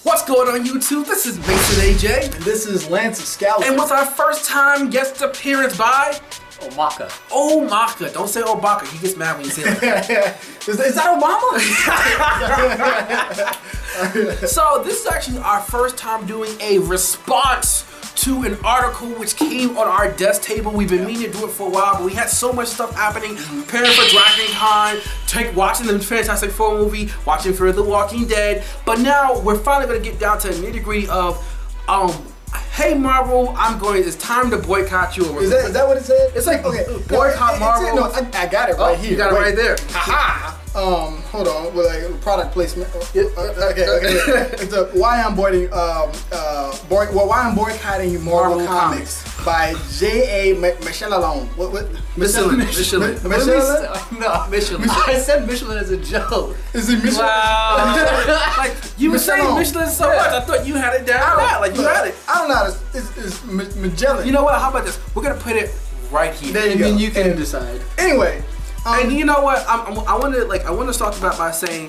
What's going on YouTube? This is Mason AJ. And this is Lance Scally. And with our first time guest appearance by Omaka. Omaka. Don't say Obaka. He gets mad when you say that. Is that Obama? So this is actually our first time doing a response to an article which came on our desk table. We've been meaning to do it for a while, but we had so much stuff happening, preparing for Dragon Con, watching the Fantastic Four movie, watching for The Walking Dead. But now we're finally going to get down to the nitty-gritty of, hey Marvel, it's time to boycott you. Is that what it said? It's like, okay, boycott Marvel. I got it right here. You got it right there. Haha. Hold on, with like product placement. Okay. It's why I'm boycotting Marvel Comics by J.A Micheline. What? Michelin. No, Michelin. I said Michelin as a joke. Is it Michelin? Wow. Like you were saying Michelin so much, I thought you had it down. Like you had it. I don't know. It's Magellan. You know what? How about this? We're gonna put it right here. There you go. You can decide. Anyway. And you know what? I want to start about by saying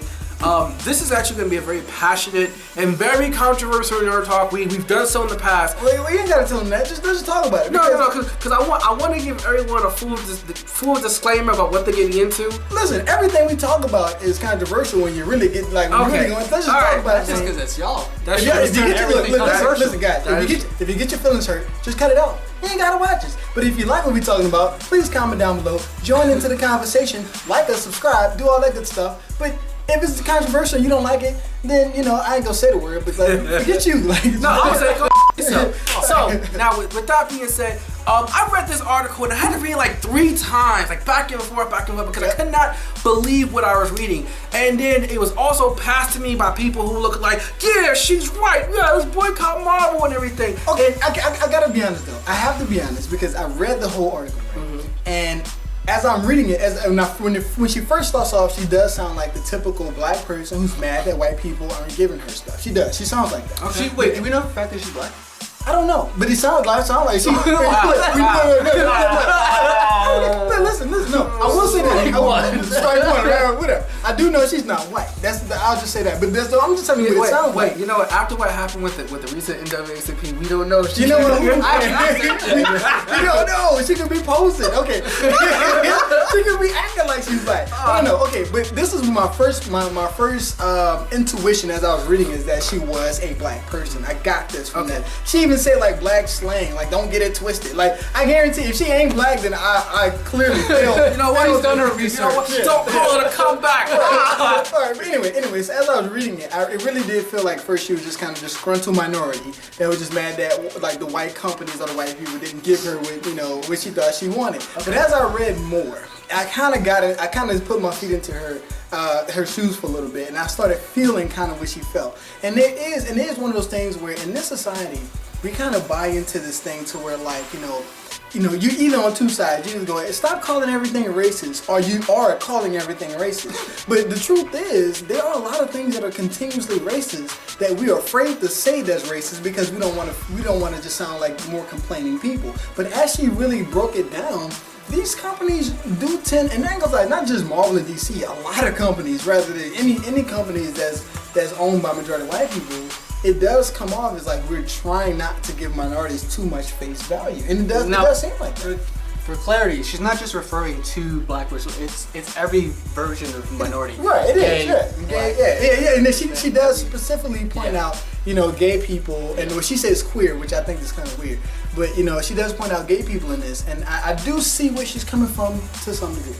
this is actually going to be a very passionate and very controversial in our talk. We've done so in the past. Wait, you ain't gotta tell them that. Just talk about it. No, because I want to give everyone a full disclaimer about what they're getting into. Listen, everything we talk about is controversial when you really get like really going. Let's just talk about it. Just because it's y'all. That's Listen, guys. If you get your feelings hurt, just cut it out. You ain't gotta watch us. But if you like what we're talking about, please comment down below. Join into the conversation. Like us, subscribe, do all that good stuff. But if it's controversial and you don't like it, then I ain't gonna say the word, but like forget you. Like no, I'm gonna say go yourself. So now with that being said, I read this article and I had to read it like 3 times, like back and forth, because I could not believe what I was reading. And then it was also passed to me by people who look like, yeah, she's right. Yeah, let's boycott Marvel and everything. Okay, I gotta be honest though. I have to be honest because I read the whole article, right? And as I'm reading it, when she first starts off, she does sound like the typical black person who's mad that white people aren't giving her stuff. She does. She sounds like that. Okay. Wait, do we know for the fact that she's black? I don't know, but it sounds like she. Listen, no. I will say that. Whatever. I do know she's not white. I'll just say that. But I'm just telling you what it sounds like. Wait, you know what? After what happened with the recent NAACP, we don't know. You know what? We don't know. She could be posted. Okay. She could be acting like she's black. I don't know. Okay, but this is my first intuition as I was reading is that she was a black person. I got this from that. She even said like black slang, like don't get it twisted. Like I guarantee if she ain't black, then I clearly failed. You know what? She's done her research. You know what? Don't call it a comeback. Alright, but anyways, as I was reading it, it really did feel like first she was just kind of disgruntled minority that was just mad that like the white companies or the white people didn't give her what she thought she wanted. Okay. But as I read more, I kind of got it. I kind of put my feet into her shoes for a little bit, and I started feeling kind of what she felt. And it is one of those things where in this society we kind of buy into this thing to where like you're either on two sides. You either go, stop calling everything racist, or you are calling everything racist. But the truth is, there are a lot of things that are continuously racist that we are afraid to say that's racist because we don't want to just sound like more complaining people. But as she really broke it down, these companies do tend, and that goes like not just Marvel and DC, a lot of companies, rather than any companies that's owned by majority white people. It does come off as like we're trying not to give minorities too much face value, and it does seem like that. For clarity, she's not just referring to black person. It's every version of minority. Right, it is. Yeah. And then she does specifically point out, gay people, and what she says queer, which I think is kind of weird. But she does point out gay people in this, and I do see where she's coming from to some degree.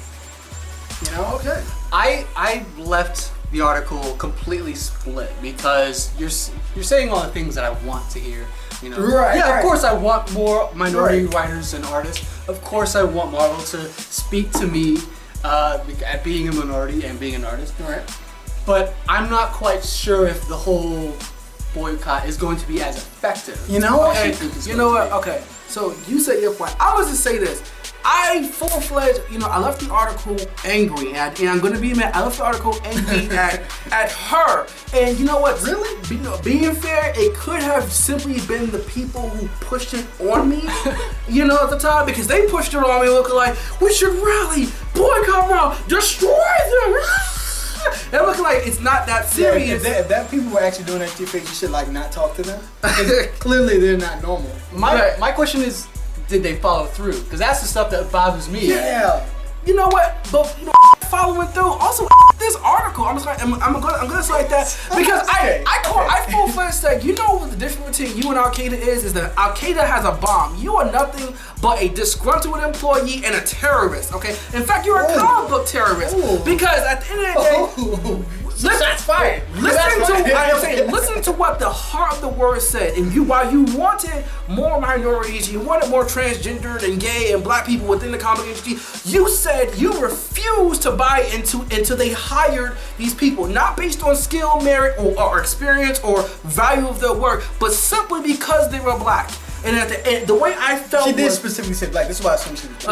Okay. I left the article completely split because you're saying all the things that I want to hear. Right. Yeah, of course I want more minority writers and artists. Of course I want Marvel to speak to me at being a minority and being an artist. Right. But I'm not quite sure if the whole boycott is going to be as effective. You know what? Okay. So you said your point. I was to say this. I full-fledged, I left the article angry, and I'm gonna be mad. I left the article angry at her. And you know what? Really? Being fair, it could have simply been the people who pushed it on me, at the time, because they pushed it on me looking like, we should rally, boycott Marvel, destroy them. They're looking like it's not that serious. If that people were actually doing that to your face, you should like not talk to them. Clearly, they're not normal. My question is, did they follow through? Because that's the stuff that bothers me. Yeah. You know what? But you know, following through. Also, this article. I'm gonna say like that because I full-fledged said, you know what the difference between you and Al Qaeda is that Al Qaeda has a bomb. You are nothing but a disgruntled employee and a terrorist. Okay. In fact, you're a comic book terrorist because at the end of the day. That's fine. Listen to what the heart of the word said. And while you wanted more minorities, you wanted more transgendered and gay and black people within the comic industry, you said you refused to buy into until they hired these people, not based on skill, merit, or experience or value of their work, but simply because they were black. And at the end, the way I felt she did specifically say black. That's why I assumed she was.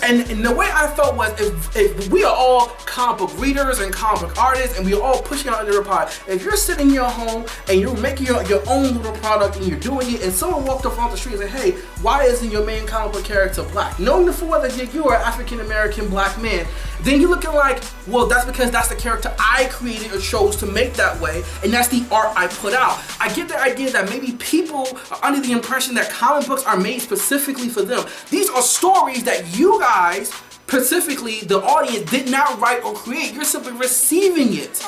And the way I felt was, if we are all comic book readers and comic book artists, and we are all pushing out into the pod. If you're sitting in your home and you're making your own little product and you're doing it, and someone walked up on the street and said, "Hey, why isn't your main comic book character black?" Knowing the full well that you are an African American black man, then you're looking like, well, that's because that's the character I created or chose to make that way, and that's the art I put out. I get the idea that maybe people are under the impression that comic books are made specifically for them. These are stories that you guys, specifically the audience, did not write or create. You're simply receiving it.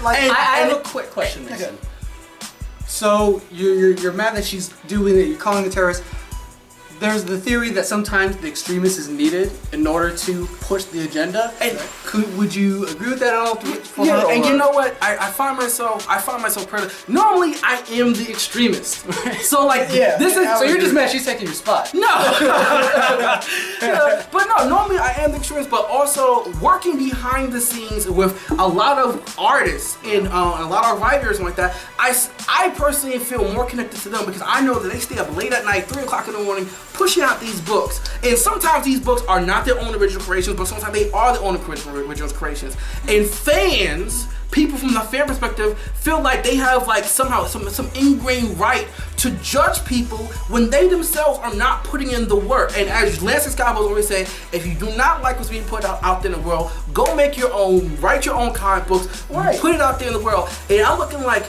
I have a quick question, Mason. So you're mad that she's doing it. You're calling the terrorist. There's the theory that sometimes the extremist is needed in order to push the agenda. And would you agree with that at all? Yeah, and you know what? I find myself normally I am the extremist. So like this is so you're just mad she's taking your spot. No. But no, normally I am the extremist, but also working behind the scenes with a lot of artists and a lot of writers and like that. I personally feel more connected to them because I know that they stay up late at night, 3 o'clock in the morning, pushing out these books. And sometimes these books are not their own original creations, but sometimes they are their own original creations. And fans, people from the fan perspective, feel like they have like somehow some ingrained right to judge people when they themselves are not putting in the work. And as Lance and Scott always say, if you do not like what's being put out there in the world, go make your own, write your own comic books, put it out there in the world. And I'm looking like,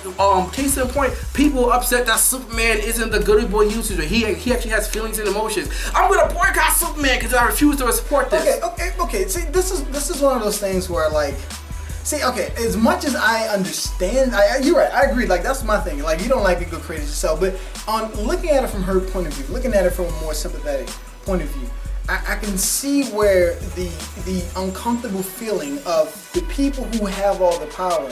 case in point, people upset that Superman isn't the goody boy user. He actually has feelings and emotions. I'm gonna boycott Superman because I refuse to support this. Okay. See, this is one of those things where like, as much as I understand, you're right, I agree, like that's my thing. Like you don't like it, go create it yourself. But on looking at it from her point of view, looking at it from a more sympathetic point of view, I can see where the uncomfortable feeling of the people who have all the power,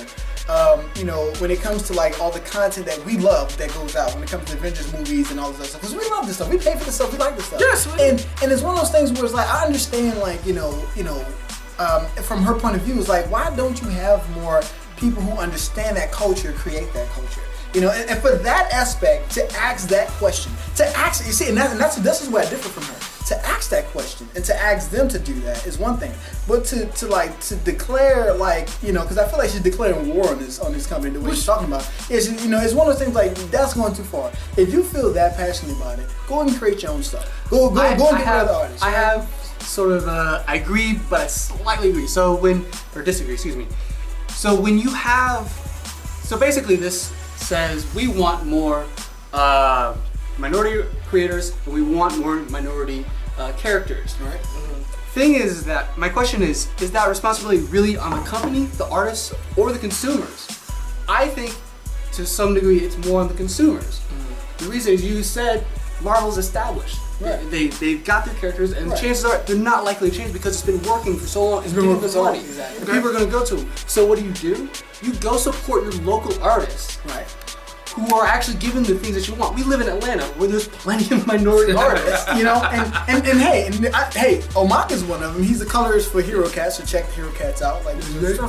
when it comes to like all the content that we love that goes out, when it comes to Avengers movies and all this other stuff, because we love this stuff, we pay for this stuff, we like this stuff. Yes, and it's one of those things where it's like I understand, like from her point of view, it's like, why don't you have more people who understand that culture create that culture? And for that aspect, to ask that question, this is where I differ from her. To ask that question and to ask them to do that is one thing, but to declare because I feel like she's declaring war on this company the way she's talking about. It's one of those things like that's going too far. If you feel that passionate about it, go and create your own stuff. Go and get rid of the artists. I have sort of I agree, but I slightly agree. Disagree, excuse me. So basically this says we want more minority creators and we want more minority characters, right? Mm-hmm. Thing is that my question is that responsibility really on the company, the artists, or the consumers? I think to some degree it's more on the consumers. Mm-hmm. The reason is you said Marvel's established. Right. They've got their characters, and chances are they're not likely to change because it's been working for so long. It's been working for money. Exactly. People are going to go to them. So what do? You go support your local artists, right? Who are actually giving the things that you want. We live in Atlanta, where there's plenty of minority artists, and hey, Omaka's one of them. He's the colorist for Hero Cats, so check Hero Cats out. Like, Hero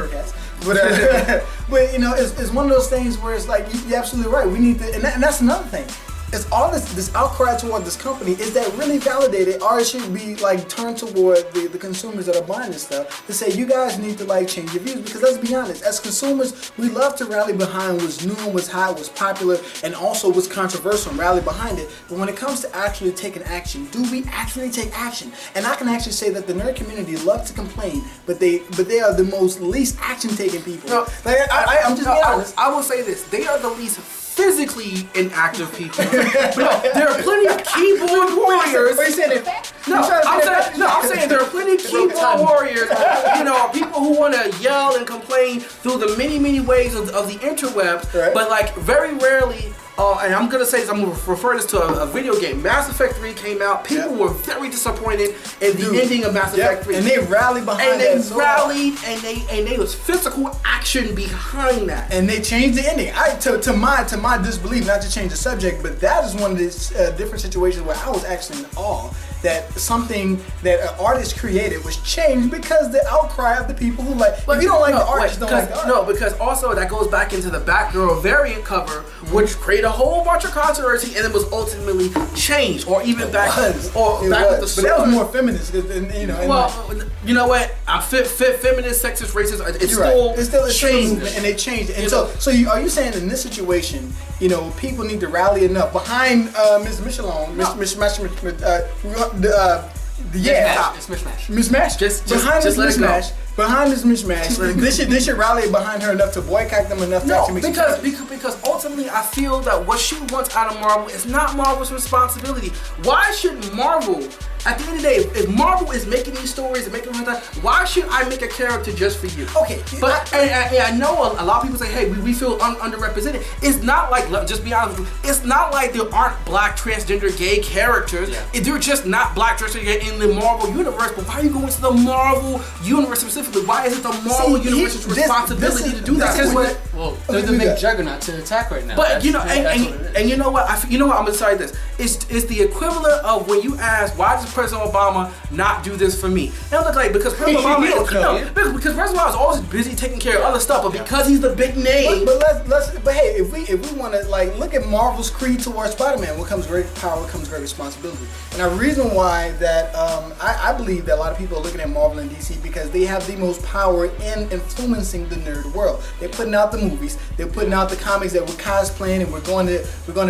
Cats. But it's one of those things where it's like you're absolutely right. We need to, and that's another thing. is all this outcry toward this company, is that really validated, or it should be like turned toward the consumers that are buying this stuff to say, you guys need to like change your views? Because let's be honest, as consumers, we love to rally behind what's new and what's hot, what's popular, and also what's controversial and rally behind it. But when it comes to actually taking action, do we actually take action? And I can actually say that the nerd community love to complain, but they are the most least action-taking people. No, like, I'm just being honest. I will say this: they are the least physically inactive people. No, there are plenty of keyboard warriors. Are you saying that? I'm saying there are plenty of keyboard warriors. You know, people who want to yell and complain through the many ways of the interwebs, right. But like very rarely. And I'm gonna say this, I'm gonna refer this to a video game. Mass Effect 3 came out. People were very disappointed in the ending of Mass Effect 3. And they rallied behind that. And they rallied, and they was physical action behind that. And they changed the ending. To my disbelief, not to change the subject, but that is one of these different situations where I was actually in awe that something that an artist created was changed because the outcry of the people who like. But if you don't like the art, just don't like the art. No, because also that goes back into the Batgirl variant cover, which created a whole bunch of controversy, and it was ultimately changed, or even back with the but that was more feminist, you know. Well, you know what? I'm feminist, sexist, racist. It's still changed, and they changed it. And so are you saying in this situation, you know, people need to rally enough behind Ms. Micheline, Miss Mishmash. Just let it go. Behind this mishmash, they should rally behind her enough to boycott them enough to actually make because ultimately I feel that what she wants out of Marvel is not Marvel's responsibility. Why should Marvel, at the end of the day, if Marvel is making these stories and making them like that, why should I make a character just for you? Okay, but I know a lot of people say, hey, we feel underrepresented. It's not like, just be honest with you, it's not like there aren't black, transgender, gay characters. Yeah. They're just not black, transgender, gay in the Marvel universe. But why are you going to the Marvel universe specifically? Why is it the Marvel universe's responsibility to do that? Well, they're the big juggernaut to attack right now. But you know, and you know what? I'm gonna decide this. It's the equivalent of when you ask, why does President Obama not do this for me? And I'm like, because President Obama, because President Obama is always busy taking care of other stuff, but because he's the big name. But hey, if we want to like look at Marvel's creed towards Spider-Man, what comes great power comes great responsibility. And the reason why that I believe that a lot of people are looking at Marvel and DC because they have the most power in influencing the nerd world. They're putting out the movies, they're putting out the comics that we're cosplaying, and we're going to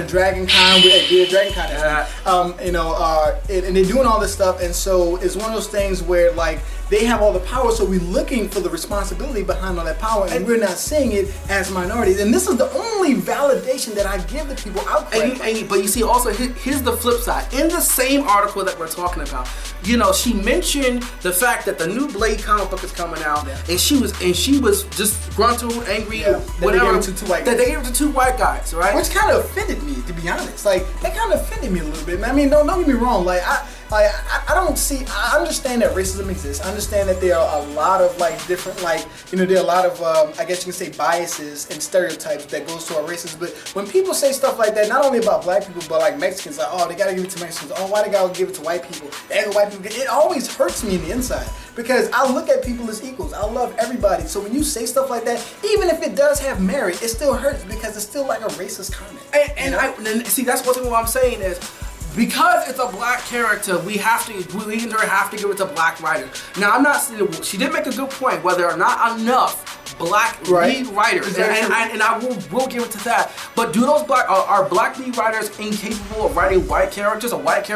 Dragon Con. We're Dragon Con, and they're doing all this stuff. And so it's one of those things where like they have all the power, so we're looking for the responsibility behind all that power, and we're not seeing it as minorities. And this is the only validation that I give the people out there. But you see, also here's the flip side. In the same article that we're talking about, you know, she mentioned the fact that the new Blade comic book is coming out, and she was just gruntled, angry, whatever. That they gave it to two white guys, right? Which kind of offended me, to be honest. Like that kind of offended me a little bit. I mean, don't get me wrong. Like I understand that racism exists. I understand that there are a lot of like different, like, you know, there are a lot of I guess you can say biases and stereotypes that goes to our racism. But when people say stuff like that, not only about black people but like Mexicans, like, oh, they gotta give it to Mexicans. Oh, why they gotta give it to white people? White people. It always hurts me in the inside because I look at people as equals. I love everybody. So when you say stuff like that, even if it does have merit, it still hurts because it's still like a racist comment. And see, that's what I'm saying is, because it's a black character, we have to give it to black writers. Now, I'm not saying, she did make a good point, whether or not enough black lead writers, and I will give it to that. But do those are black lead writers incapable of writing white characters, or white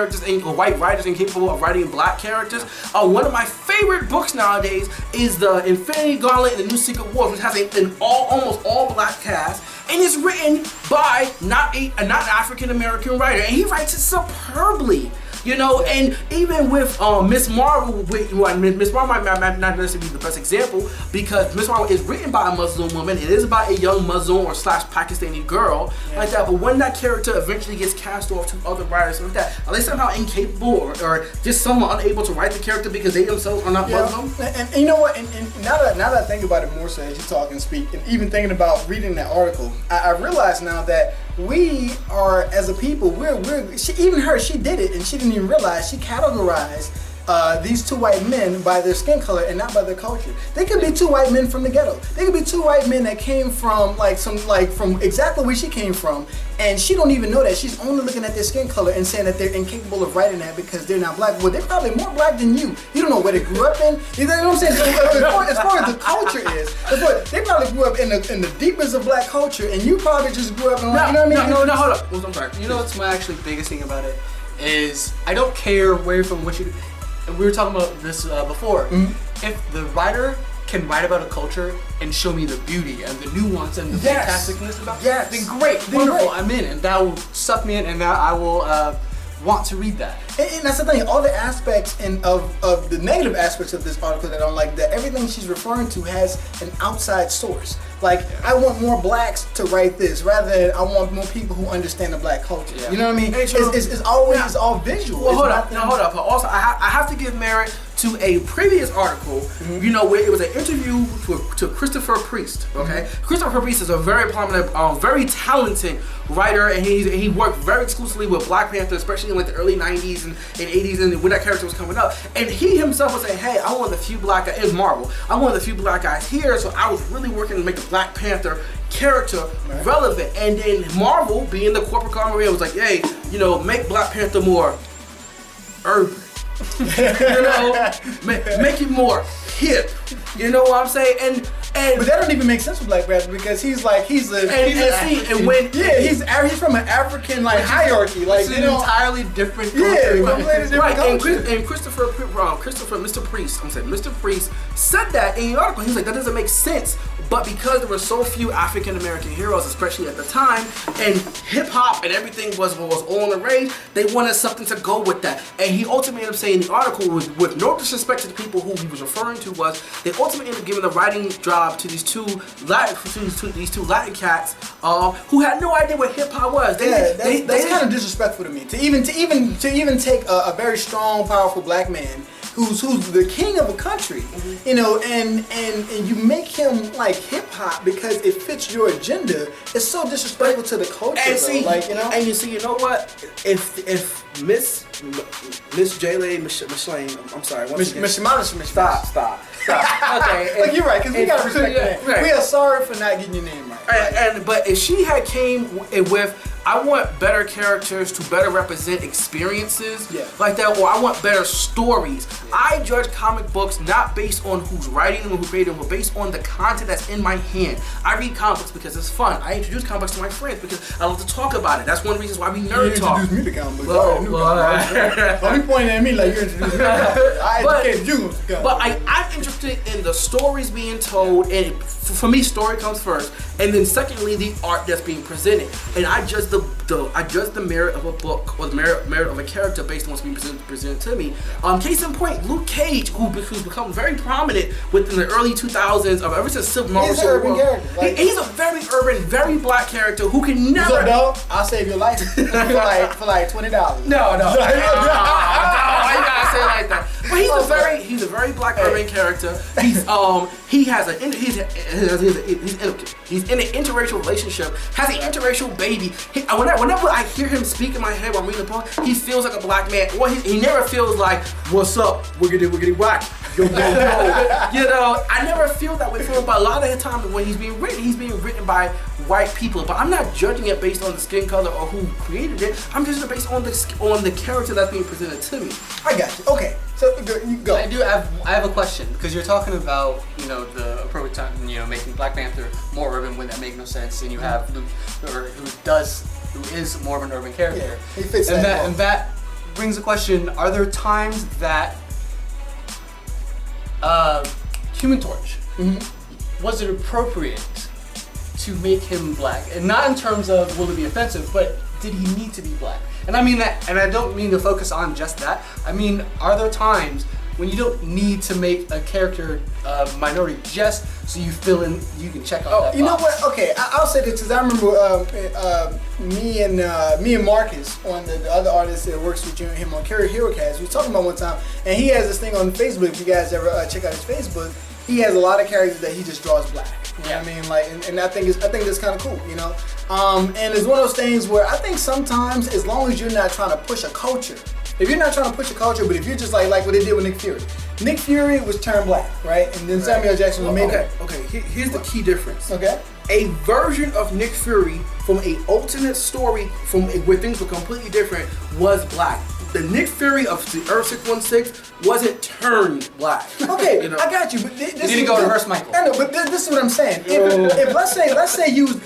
writers incapable of writing black characters? One of my favorite books nowadays is the Infinity Gauntlet and the New Secret Wars, which has an almost all black cast, and it's written by not an African American writer, and he writes it superbly. You know, and even with Miss Marvel, Miss Marvel might not necessarily be the best example because Miss Marvel is written by a Muslim woman. It is about a young Muslim or / Pakistani girl like that. But when that character eventually gets cast off to other writers like that, are they somehow incapable or just someone unable to write the character because they themselves are not Muslim? And you know what? And now that I think about it more so as you talk and speak, and even thinking about reading that article, I realize now that we are, as a people, she did it and she didn't even realize she categorized these two white men by their skin color and not by their culture. They could be two white men from the ghetto. They could be two white men that came from from exactly where she came from, and she don't even know that. She's only looking at their skin color and saying that they're incapable of writing that because they're not black. Well, they're probably more black than you. You don't know where they grew up in. You know what I'm saying? As far as the culture is, they probably grew up in the deepest of black culture, and you probably just grew up in, you know what I mean? No, hold up. I'm sorry. You know what's my actually biggest thing about it is I don't care where you're from, what you. And we were talking about this before. Mm-hmm. If the writer can write about a culture and show me the beauty and the nuance and the fantasticness about it, then great, wonderful, I'm in, and that will suck me in, and that I will want to read that. And that's the thing, all the aspects of the negative aspects of this article that I don't like, that everything she's referring to has an outside source. Like, I want more blacks to write this rather than I want more people who understand the black culture. Yeah. You know what I mean? It's always all visual. Well, hold up. Also, I have to give merit to a previous article, you know, where it was an interview to Christopher Priest, okay? Christopher Priest is a very prominent, very talented writer, and he worked very exclusively with Black Panther, especially in like the early 90s and 80s, and when that character was coming up. And he himself was saying, hey, I want the few black guys, in Marvel, I want the few black guys here, so I was really working to make the Black Panther character relevant. And then Marvel, being the corporate conglomerate, was like, hey, you know, make Black Panther more urban. You know, make it more hip. You know what I'm saying? And but that don't even make sense with Black Panther because he's from an African hierarchy, like it's an entirely different culture. Yeah, right. And Mr. Priest said that in the article. He was like, that doesn't make sense. But because there were so few African American heroes, especially at the time, and hip hop and everything was all the rage, they wanted something to go with that. And he ultimately ended up saying in the article, with no disrespect to the people who he was referring to, was they ultimately ended up giving the writing job to these two Latin cats who had no idea what hip hop was. That's kind of disrespectful to me. To even take a very strong, powerful black man who's the king of a country, you know, and you make him like hip hop because it fits your agenda. It's so disrespectful to the culture, and see, you know. And you know what? If Miss J.A Micheline, I'm sorry, stop. Okay, like you're right, because we gotta respect that. Right. We are sorry for not getting your name right. But if she had came with, I want better characters to better represent experiences like that, or I want better stories. I judge comic books not based on who's writing them or who created them, but based on the content that's in my hand. I read comic books because it's fun. I introduce comic books to my friends because I love to talk about it. That's one of the reasons why we nerd talk. You introduced me to comic books. Don't be pointing at me like you're introducing me to comic books. I educated you to comic books. But I'm interested in the stories being told, and for me, story comes first, and then secondly, the art that's being presented. And I judge the merit of a book or the merit of a character based on what's being presented to me. Case in point, Luke Cage, who's become very prominent within the early 2000s, ever since Marvel Civil War. He's a very urban, very black character who can never. What's up, dog? I'll save your life for like $20. No. Why you gotta say it like that? But he's a very black urban character. He's in an interracial relationship, has an interracial baby. Whenever I hear him speak in my head while I'm reading the book, he feels like a black man. Or he never feels like, what's up, wiggity whack. Yo. You know, I never feel that way for him, but a lot of the time when he's being written by white people. But I'm not judging it based on the skin color or who created it. I'm judging it based on the character that's being presented to me. I got you. Okay, so you go. I have a question, because you're talking about, you know, the appropriate time, you know, making Black Panther more urban when that makes no sense, and you have Luke, who is more of an urban character. Yeah, he fits and that. And that brings the question: are there times that Human Torch was it appropriate to make him black, and not in terms of will it be offensive, but did he need to be black? And I mean that, and I don't mean to focus on just that. I mean, are there times when you don't need to make a character minority just so you fill in, you can check off that box? You know what? Okay, I'll say this because I remember me and Marcus, one of the other artists that works with him on Carry Hero Cast, we were talking about one time, and he has this thing on Facebook. If you guys ever check out his Facebook, he has a lot of characters that he just draws black. You know what I mean? Like, and I think that's kind of cool, you know. And it's one of those things where I think sometimes, as long as you're not trying to push a culture, If you're not trying to push a culture, but if you're just like what they did with Nick Fury. Nick Fury was turned black, right? And then Samuel Jackson was made okay, here's the key difference. Okay. A version of Nick Fury from a alternate story where things were completely different was black. The Nick Fury of the Earth 616 wasn't turned black. Okay, you know? I got you, but this you need to go reverse Michael. I know, but this is what I'm saying. If let's say you was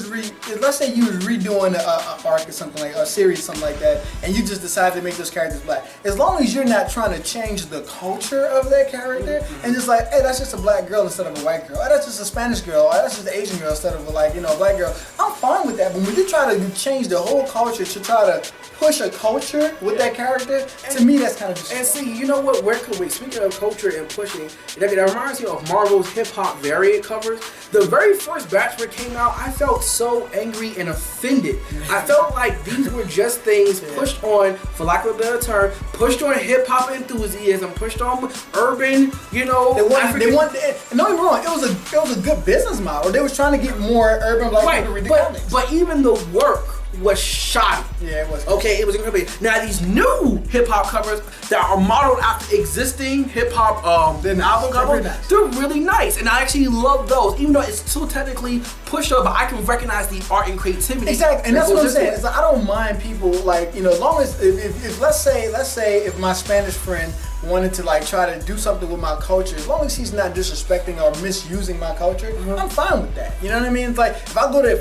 redoing a arc or something like a series, something like that, and you just decided to make those characters black. As long as you're not trying to change the culture of that character, and just like, hey, that's just a black girl instead of a white girl. Hey, that's just a Spanish girl. Or that's just an Asian girl instead of a black girl. I'm fine with that. But when you try to change the whole culture to try to push a culture with that character, to me that's kind of just. And see, you know what? Where could we? Speaking of culture and pushing, that reminds me of Marvel's hip hop variant covers. The very first batch when it came out, I felt so angry and offended. I felt like these were just things pushed on, for lack of a better term, pushed on hip hop enthusiasm, pushed on urban, you know. They want. Don't get me wrong. It was a good business model. They was trying to get more urban black people to read the comics. But even the work was shoddy. Yeah, it was. Okay, it was incredible. Now these new hip hop covers that are modeled after existing hip hop album covers, they're really nice, and I actually love those. Even though it's still technically pushed up, but I can recognize the art and creativity. Exactly, and that's what I'm saying. It's like, I don't mind people as long as if let's say if my Spanish friend wanted to try to do something with my culture, as long as he's not disrespecting or misusing my culture, I'm fine with that. You know what I mean? It's like if I go to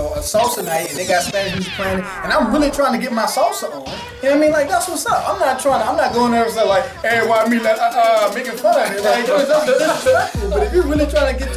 a salsa night and they got Spanish music playing, and I'm really trying to get my salsa on. You know what I mean? Like that's what's up. I'm not going there and say like, hey, why me making fun of it? Like that's disrespectful. But if you're really trying to get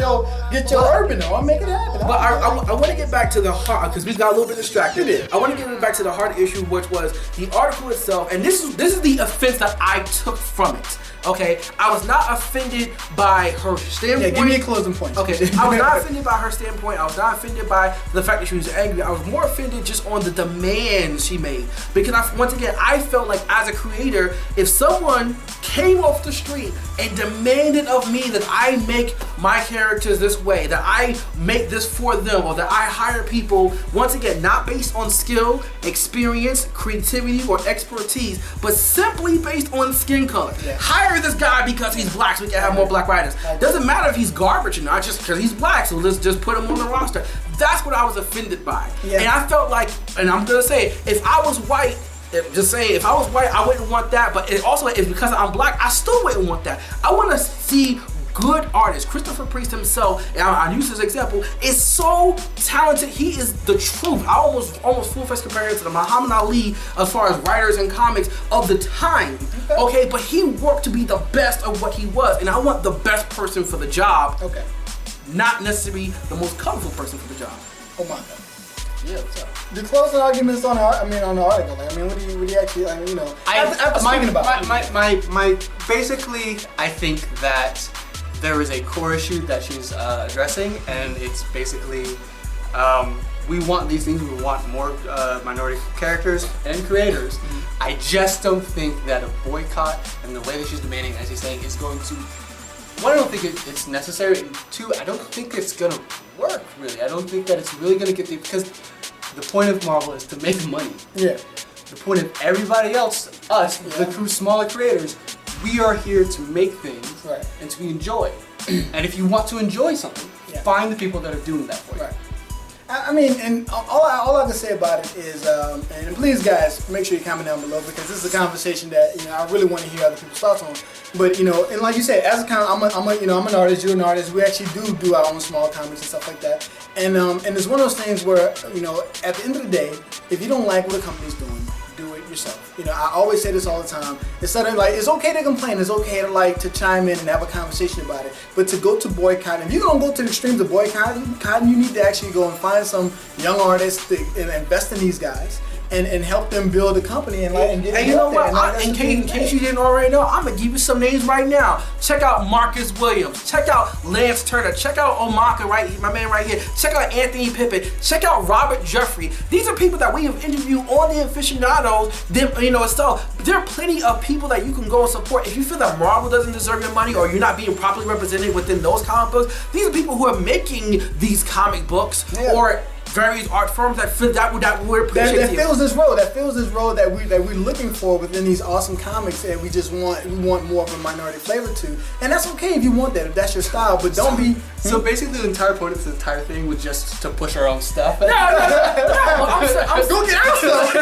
your urban on, make it happen. But I want to get back to the heart because we got a little bit distracted. I want to get back to the heart issue, which was the article itself, and this is the offense that I took from it. Okay, I was not offended by her standpoint. Yeah, give me a closing point. Okay, I was not offended by her standpoint. I was not offended by the fact that she was angry. I was more offended just on the demands she made. Because once again, I felt like as a creator, if someone came off the street and demanded of me that I make my characters this way, that I make this for them, or that I hire people, once again, not based on skill, experience, creativity, or expertise, but simply based on skin color. Yeah. Hire this guy because he's black so we can have more black writers. Doesn't matter if he's garbage or not, just because he's black, so let's just put him on the roster. That's what I was offended by. Yeah. And I felt like, and I'm gonna say, if I was white, if I was white, I wouldn't want that, but it also is because I'm black, I still wouldn't want that. I want to see good artists. Christopher Priest himself, and I use this example, is so talented. He is the truth. I almost full-face compare him to the Muhammad Ali as far as writers and comics of the time. Okay, but he worked to be the best of what he was, and I want the best person for the job. Okay. Not necessarily the most colorful person for the job. Oh my God. Yeah, what's up? The closing arguments on the article. What do you actually, after speaking about it. Basically, I think that there is a core issue that she's addressing, and it's basically we want these things. We want more minority characters and creators. Mm-hmm. I just don't think that a boycott and the way that she's demanding, as he's saying, is going to. One, I don't think it's necessary. And two, I don't think it's gonna work really. I don't think that it's really gonna get because the point of Marvel is to make money. Yeah. The point of everybody else, us, the smaller creators, we are here to make things and to enjoy. And if you want to enjoy something, find the people that are doing that for you. Right. And all I can say about it is, and please guys, make sure you comment down below because this is a conversation that I really want to hear other people's thoughts on. But and like you said, as a I'm an artist, you're an artist. We actually do our own small comics and stuff like that. And it's one of those things where at the end of the day, if you don't like what a company's doing, do it yourself. I always say this all the time. Instead of it's okay to complain, it's okay to chime in and have a conversation about it. But to go to boycotting, if you're gonna go to the extremes of boycotting, you need to actually go and find some young artists and invest in these guys. And help them build a company and get and you know what? In case you didn't already know, I'm gonna give you some names right now. Check out Marcus Williams. Check out Lance Turner. Check out Omaka, my man right here. Check out Anthony Pippin. Check out Robert Jeffrey. These are people that we have interviewed on the Aficionados. So there are plenty of people that you can go and support. If you feel that Marvel doesn't deserve your money or you're not being properly represented within those comic books, these are people who are making these comic books or various art forms that fit that would appreciate that fills this role. That fills this role that we're looking for within these awesome comics, and we want more of a minority flavor to. And that's okay if you want that, if that's your style. But don't be. So basically, the entire point of this entire thing was just to push our own stuff. No, I'm Go get out stuff.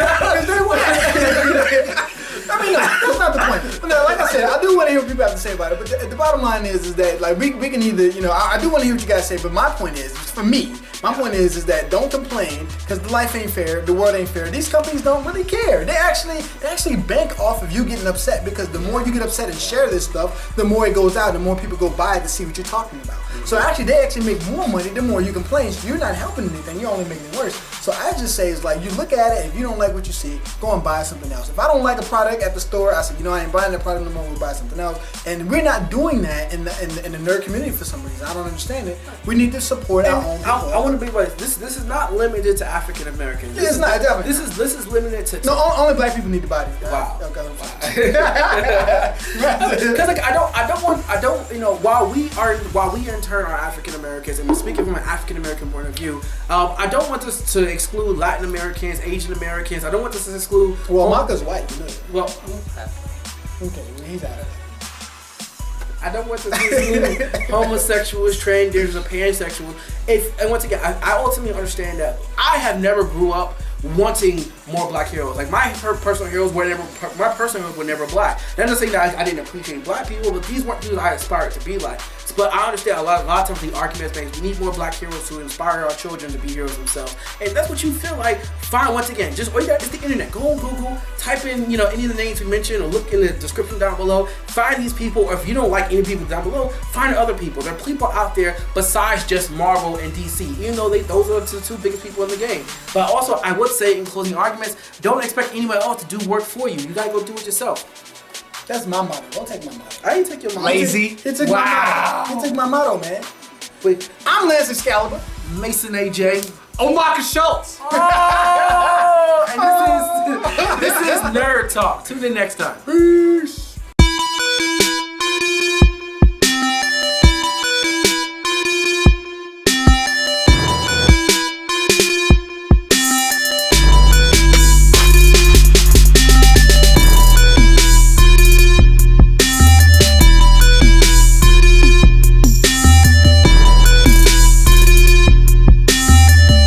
I mean, no, that's not the point. But no, like I said, I do want to hear what people have to say about it. But the bottom line is that like we can either, I do want to hear what you guys say. But my point is, for me, my point is that don't complain because the life ain't fair, the world ain't fair. These companies don't really care. They actually bank off of you getting upset because the more you get upset and share this stuff, the more it goes out, the more people go by it to see what you're talking about. So they actually make more money the more you complain. So you're not helping anything. You're only making it worse. So I just say it's like you look at it. If you don't like what you see, go and buy something else. If I don't like a product at the store, I say, I ain't buying that product no more. We'll buy something else. And we're not doing that in the nerd community for some reason. I don't understand it. We need to support our own people. I want to be like this. This is not limited to African Americans. It's not. Definitely. This is limited to. No, only black people need to buy these. Wow. Okay. Because like I don't while we in turn are African Americans and speaking from an African American point of view, I don't want this to exclude Latin Americans, Asian Americans. I don't want this to exclude. Well, Maka's white. Well, okay, he's out of it. I don't want this to exclude homosexuals, transgenders, or pansexuals. And once again, I ultimately understand that I have never grew up wanting more black heroes. Like my personal heroes were never black. That doesn't say that I didn't appreciate black people, but these weren't people I aspired to be like. But I understand a lot of times the arguments make we need more black heroes to inspire our children to be heroes themselves. And if that's what you feel like, fine. Once again, just all you got is the internet. Go on Google, type in any of the names we mentioned, or look in the description down below. Find these people, or if you don't like any people down below, find other people. There are people out there besides just Marvel and DC, even though those are the two biggest people in the game. But also, I would say in closing arguments, don't expect anyone else to do work for you. You gotta go do it yourself. That's my motto. Don't take my motto. I didn't take your motto. Lazy. He took my motto. He took my motto, man. Wait, I'm Lance Excalibur. Mason AJ. Omaka Schultz. Oh, and this is Nerd Talk. Tune in next time. Peace.